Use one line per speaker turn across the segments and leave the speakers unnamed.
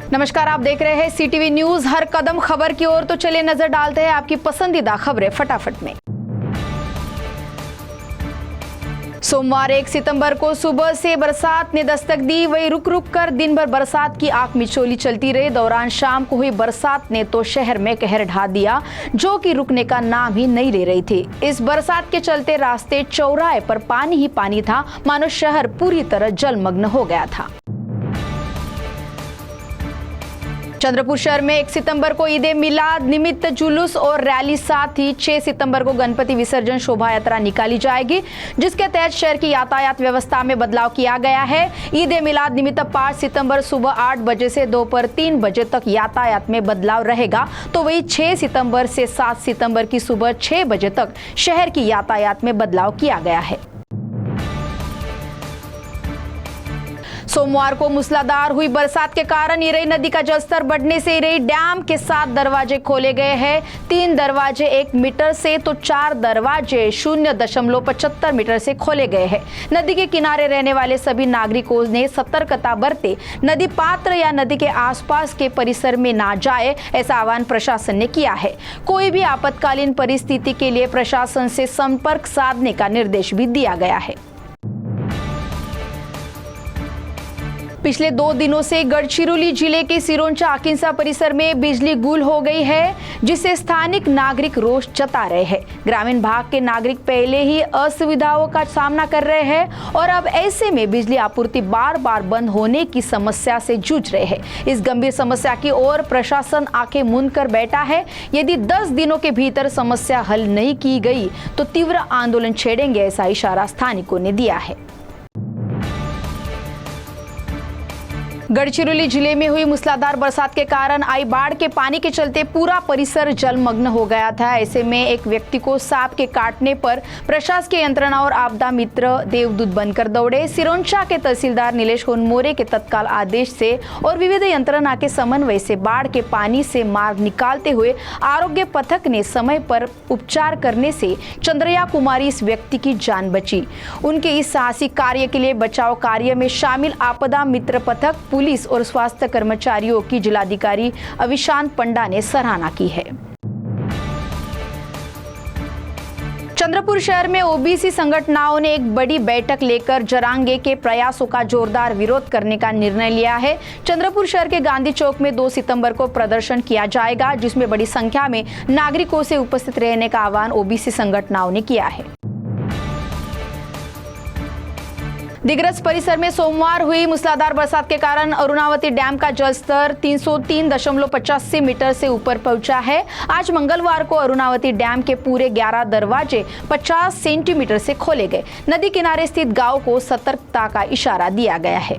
नमस्कार, आप देख रहे हैं सीटीवी न्यूज हर कदम खबर की ओर। तो चलिए नजर डालते हैं आपकी पसंदीदा खबरें फटाफट में। सोमवार 1 सितंबर को सुबह से बरसात ने दस्तक दी। वही रुक रुक कर दिन भर बरसात की आंख मिचौली चलती रही। दौरान शाम को हुई बरसात ने तो शहर में कहर ढा दिया, जो कि रुकने का नाम ही नहीं ले रही थी। इस बरसात के चलते रास्ते चौराहे पर पानी ही पानी था, मानो शहर पूरी तरह जलमग्न हो गया था। चंद्रपुर शहर में 1 सितंबर को ईद ए मिलाद निमित्त जुलूस और रैली, साथ ही 6 सितंबर को गणपति विसर्जन शोभा यात्रा निकाली जाएगी, जिसके तहत शहर की यातायात व्यवस्था में बदलाव किया गया है। ईद ए मिलाद निमित्त 5 सितंबर सुबह 8 बजे से दोपहर 3 बजे तक यातायात में बदलाव रहेगा। तो वही 6 सितंबर से 7 सितंबर की सुबह 6 बजे तक शहर की यातायात में बदलाव किया गया है। सोमवार को मूसलाधार हुई बरसात के कारण इरई नदी का जलस्तर बढ़ने से इरई डैम के 7 दरवाजे खोले गए हैं। 3 दरवाजे 1 मीटर से तो 4 दरवाजे 0.75 मीटर से खोले गए हैं। नदी के किनारे रहने वाले सभी नागरिकों ने सतर्कता बरते नदी पात्र या नदी के आसपास के परिसर में ना जाए, ऐसा आह्वान प्रशासन ने किया है। कोई भी आपातकालीन परिस्थिति के लिए प्रशासन से संपर्क साधने का निर्देश भी दिया गया है। पिछले 2 दिनों से गढ़चिरौली जिले के सिरोंचा आकिंसा परिसर में बिजली गुल हो गई है, जिससे स्थानिक नागरिक रोष जता रहे हैं। ग्रामीण भाग के नागरिक पहले ही असुविधाओं का सामना कर रहे हैं और अब ऐसे में बिजली आपूर्ति बार बार बंद होने की समस्या से जूझ रहे हैं। इस गंभीर समस्या की ओर प्रशासन आंखें मूंद कर बैठा है। यदि 10 दिनों के भीतर समस्या हल नहीं की गई तो तीव्र आंदोलन छेड़ेंगे, ऐसा इशारा स्थानिकों ने दिया है। गढ़चिरौली जिले में हुई मूसलाधार बरसात के कारण आई बाढ़ के पानी के चलते पूरा परिसर जलमग्न हो गया था। ऐसे में एक व्यक्ति को सांप के काटने पर प्रशासकीय यंत्रणा और आपदा मित्र देवदूत बनकर दौड़े। सिरोंचा के तहसीलदार नीलेश होनमोरे के तत्काल आदेश से और विविध यंत्रणा के समन्वय से बाढ़ के पानी से मार्ग निकालते हुए आरोग्य पथक ने समय पर उपचार करने से चंद्रया कुमारी इस व्यक्ति की जान बची। उनके इस साहसिक कार्य के लिए बचाव कार्य में शामिल आपदा मित्र पथक, पुलिस और स्वास्थ्य कर्मचारियों की जिलाधिकारी अविशांत पंडा ने सराहना की है। चंद्रपुर शहर में ओबीसी संगठनों ने एक बड़ी बैठक लेकर जरांगे के प्रयासों का जोरदार विरोध करने का निर्णय लिया है। चंद्रपुर शहर के गांधी चौक में 2 सितंबर को प्रदर्शन किया जाएगा, जिसमें बड़ी संख्या में नागरिकों से उपस्थित रहने का आह्वान ओबीसी संगठनों ने किया है। दिग्रस परिसर में सोमवार हुई मूसलाधार बरसात के कारण अरुणावती डैम का जलस्तर 303.85 मीटर से ऊपर पहुंचा है। आज मंगलवार को अरुणावती डैम के पूरे 11 दरवाजे 50 सेंटीमीटर से खोले गए। नदी किनारे स्थित गांव को सतर्कता का इशारा दिया गया है।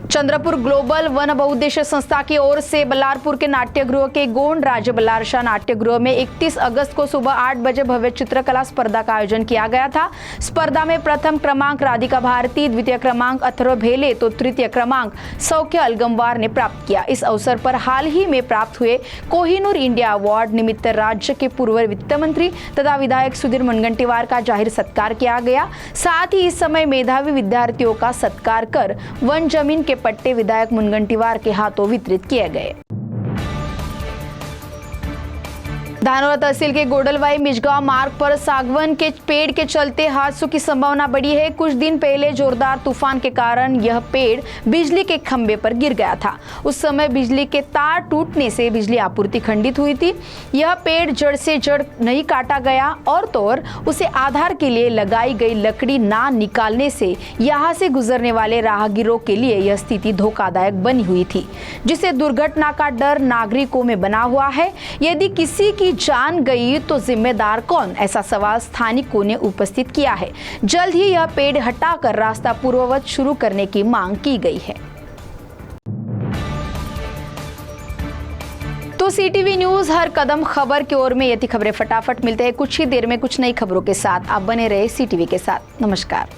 चंद्रपुर ग्लोबल वन बहुउद्देश्य संस्था की ओर से बल्लारपुर के नाट्यगृह के गोंड राज बल्लारशाह नाट्यगृह में 31 अगस्त को सुबह 8 बजे भव्य चित्रकला स्पर्धा का आयोजन किया गया था। स्पर्धा में प्रथम क्रमांक राधिका भारती, द्वितीय क्रमांक अथर्व भेले तो तृतीय क्रमांक सौख्य अलगमवार ने प्राप्त किया। इस अवसर पर हाल ही में प्राप्त हुए कोहिनूर इंडिया अवार्ड निमित्त राज्य के पूर्व वित्त मंत्री तथा विधायक सुधीर मुनगंटीवार का जाहिर सत्कार किया गया। साथ ही इस समय मेधावी विद्यार्थियों का सत्कार कर वन जमीन के पट्टे विधायक मुनगंटीवार के हाथों वितरित किए गए। धानोरा तहसील के गोडलवाई मिजगांव मार्ग पर सागवन के पेड़ के चलते हादसों की संभावना बढ़ी है। कुछ दिन पहले जोरदार तूफान के कारण यह पेड़ बिजली के खंभे पर गिर गया था। उस समय बिजली के तार टूटने से बिजली आपूर्ति खंडित हुई थी। यह पेड़ जड़ से जड़ नहीं काटा गया और तो और उसे आधार के लिए लगाई गई लकड़ी ना निकालने से यहाँ से गुजरने वाले राहगीरों के लिए यह स्थिति धोखादायक बनी हुई थी, जिससे दुर्घटना का डर नागरिकों में बना हुआ है। यदि किसी की जान गई तो जिम्मेदार कौन, ऐसा सवाल स्थानिकों ने उपस्थित किया है। जल्द ही यह पेड़ हटाकर रास्ता पूर्ववत शुरू करने की मांग की गई है। तो सीटीवी न्यूज हर कदम खबर की ओर में ये थी खबरें फटाफट। मिलते हैं कुछ ही देर में कुछ नई खबरों के साथ। आप बने रहे सीटीवी के साथ। नमस्कार।